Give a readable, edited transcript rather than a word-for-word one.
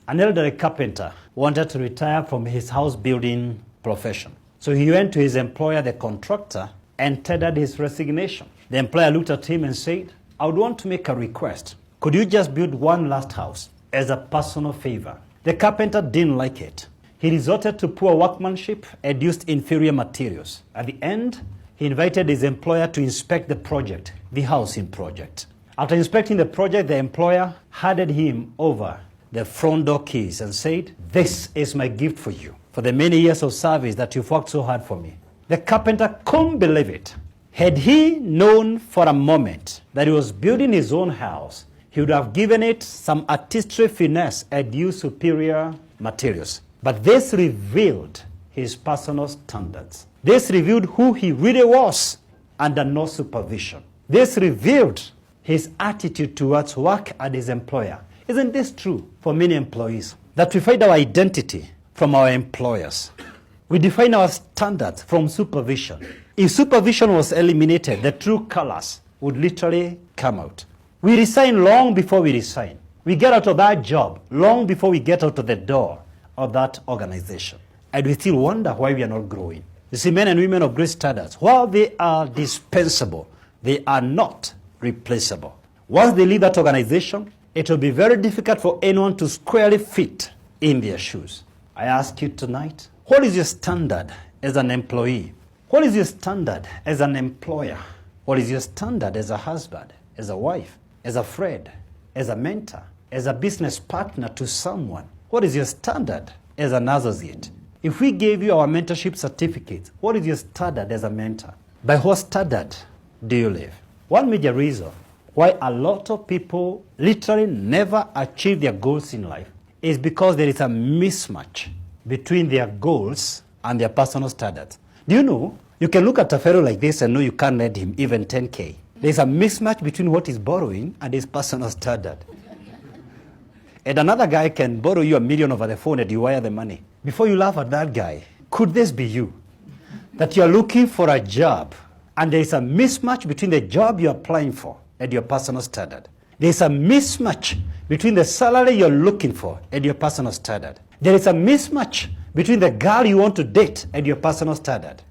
An elderly carpenter wanted to retire from his house building profession. So he went to his employer, the contractor, and tendered his resignation. The employer looked at him and said, I would want to make a request. Could you just build one last house as a personal favor? The carpenter didn't like it. He resorted to poor workmanship and used inferior materials. At the end, he invited his employer to inspect the project, the housing project. After inspecting the project, the employer handed him over the front door keys and said, this is my gift for you, for the many years of service that you've worked so hard for me. The carpenter couldn't believe it. Had he known for a moment that he was building his own house, he would have given it some artistry finesse and used superior materials. But this revealed his personal standards. This revealed who he really was under no supervision. This revealed his attitude towards work and his employer. Isn't this true for many employees? That we find our identity from our employers. We define our standards from supervision. If supervision was eliminated, the true colors would literally come out. We resign long before we resign. We get out of that job long before we get out of the door of that organization. And we still wonder why we are not growing. You see, men and women of great standards, while they are dispensable, they are not replaceable. Once they leave that organization, it will be very difficult for anyone to squarely fit in their shoes. I ask you tonight, what is your standard as an employee? What is your standard as an employer? What is your standard as a husband, as a wife, as a friend, as a mentor, as a business partner to someone? What is your standard as an associate? If we gave you our mentorship certificate, what is your standard as a mentor? By what standard do you live? One major reason why a lot of people literally never achieve their goals in life is because there is a mismatch between their goals and their personal standards. Do you know, you can look at a fellow like this and know you can't lend him even 10K. There's a mismatch between what he's borrowing and his personal standard. And another guy can borrow you $1 million over the phone and you wire the money. Before you laugh at that guy, could this be you? That you're looking for a job and there's a mismatch between the job you're applying for and your personal standard. There's a mismatch between the salary you're looking for and your personal standard. There is a mismatch between the girl you want to date and your personal standard.